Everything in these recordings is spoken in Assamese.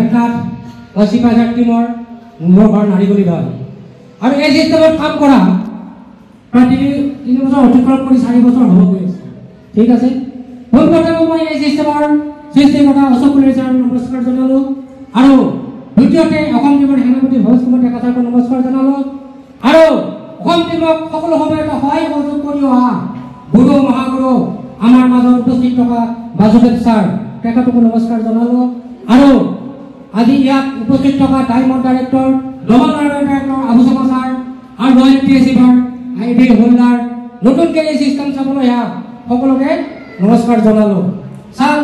হেমকাঠ বা চিপাঝাৰ টিমৰ মোৰ ঘৰ নাৰিকলি গাঁও আৰু এই চিষ্টেমত কাম কৰা প্ৰায় 3 বছৰ অতিক্ৰম কৰি 4 বছৰ হ'ব গৈ আছে ঠিক আছে পোনপ্ৰথমে মই এই চিষ্টেমৰ সৃষ্টিকৰ্তা অশোক কলিতাক নমস্কাৰ জনালোঁ আৰু দ্বিতীয়তে অসম টিমৰ সেনাপতি ভৱেশ কুমাৰ ডেকাচাৰ্যক নমস্কাৰ জনালোঁ আৰু অসম টিমক সকলো সময়তে সহায় সহযোগ কৰি অহা গুৰু মহাগুৰু আমাৰ মাজত উপস্থিত থকা বাসুদেৱ ছাৰ তেখেতকো নমস্কাৰ জনালোঁ আৰু আজি ইয়াত উপস্থিত থকা diamond director global director Abu Sharma sir আৰু ৰয়েল টিএছিভাৰ আইডি হোল্ডাৰ নতুনকৈ এই চিষ্টেম চাবলৈ অহা সকলোকে নমস্কাৰ জনালোঁ ছাৰ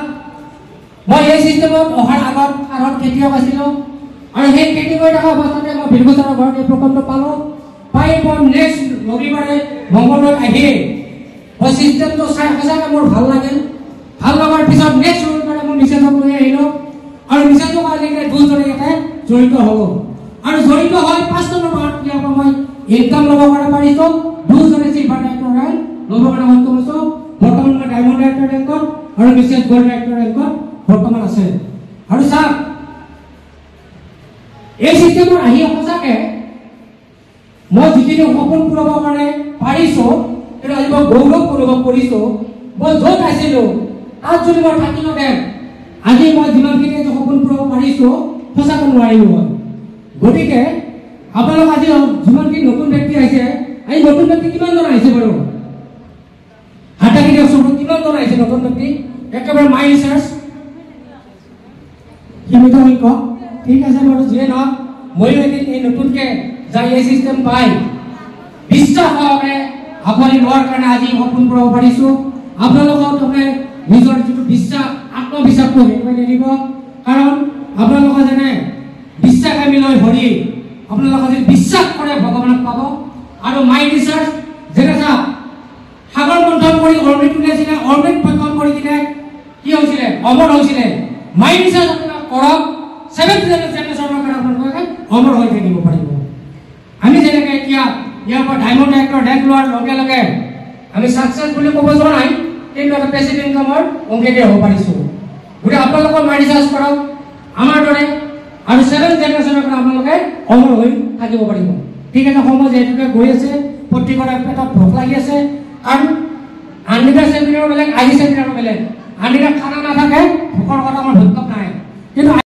মই এই চিষ্টেমত অহাৰ আগত খেতিয়ক আছিলোঁ আৰু সেই খেতি কৰি থকা অৱস্থাতে মই বিলগু ছাৰৰ ঘৰত এই প্ৰকল্প পালোঁ পাই মই নেক্সট ৰবিবাৰে মংগলদৈত আহি মই চিষ্টেমটো চাই সঁচাকৈ মোৰ ভাল লাগিল ভাল লগাৰ পিছত নেক্সট ৰবিবাৰে মই মিছেজক লৈ আহিলোঁ আৰু মিছেজক আজিলৈকে দুজনে ইয়াতে জড়িত হ'ব আৰু জড়িত হৈ 5 নম্বৰ ইয়াৰ পৰা মই ইনকাম ল'ব পাৰিছোঁ দুজনে চিলভাৰ ডাইৰেক্টৰ ৰেংক ল'ব কাৰণে সক্ষম হৈছোঁ বৰ্তমান মই ডায়মণ্ড ডাইৰেক্টৰ ৰেংকত আৰু মিছেজ গ'ল্ড ডাইৰেক্টৰ ৰেংকত বৰ্তমান আছে আৰু ছাৰ এই চিষ্টেমত আহি সঁচাকৈ মই যিখিনি সপোন পূৰাব কাৰণে পাৰিছোঁ কিন্তু আজি মই গৌৰৱ অনুভৱ কৰিছোঁ মই য'ত আছিলোঁ তাত যদি মই থাকিলোহেঁতেন আজি মই যিমানখিনি সপোন পূৰাব পাৰিছোঁ সঁচাকৈ নোৱাৰিলোঁ হয় গতিকে আপোনালোক আজি যিমানখিনি নতুন ব্যক্তি আহিছে এই নতুন ব্যক্তি কিমানজন আহিছে বাৰু হাতাখিনি ওচৰত কিমানজন আহিছে নতুন ব্যক্তি একেবাৰে মাই ৰিচাৰ্চ সীমিত সংখ্যক ঠিক আছে বাৰু যিয়ে নহওক ময়ো এদিন এই নতুনকৈ যাই এই চিষ্টেম পাই বিশ্বাস সহকাৰে আপুনি লোৱাৰ কাৰণে আজি সপোন পূৰাব পাৰিছোঁ আপোনালোকক তাৰমানে নিজৰ যিটো বিশ্বাস আত্মবিশ্বাসটো হেৰুৱাই নিদিব কাৰণ আপোনালোকে যেনে বিশ্বাস আমি লৈ ভৰি আপোনালোকে যদি বিশ্বাস কৰে ভগৱানক পাব আৰু মাই ৰিচাৰ্চ যেনে চাওক সাগৰ মন্থন কৰি অৰ্বিট উলিয়াইছিলে অৰ্বিট ভক্ষণ কৰি কিনে কি হৈছিলে অমৰ হৈছিলে মাই ৰিচাৰ্চ আপোনাক কৰক 7th জেনেৰেশ্যনৰ কাৰণে আপোনালোকে অমৰ হৈ থাকিব পাৰিব আমি যেনেকৈ এতিয়া ইয়াৰ পৰা ডায়মণ্ড ডাইৰেক্টৰ ৰেংক লোৱাৰ লগে লগে আমি ছাকচেছ বুলি ক'ব যোৱা নাই কিন্তু এটা পেচিভ ইনকামৰ অংশীদাৰ হ'ব পাৰিছোঁ গতিকে আপোনালোকৰ মাই ৰিচাৰ্চ কৰক আমাৰ দৰে আৰু 7th জেনেৰেশ্যনৰ কাৰণে আপোনালোকে অমৰ হৈ থাকিব পাৰিব ঠিক আছে সময় যিহেতুকে গৈ আছে প্ৰত্যেকৰে পেটত ভোক লাগি আছে কাৰণ আনদিনা চেমিনাৰ বেলেগ আজি চেমিনাৰ বেলেগ আনদিনা খানা নাথাকে ভোকৰ কথা আমাৰ ভোক নাই কিন্তু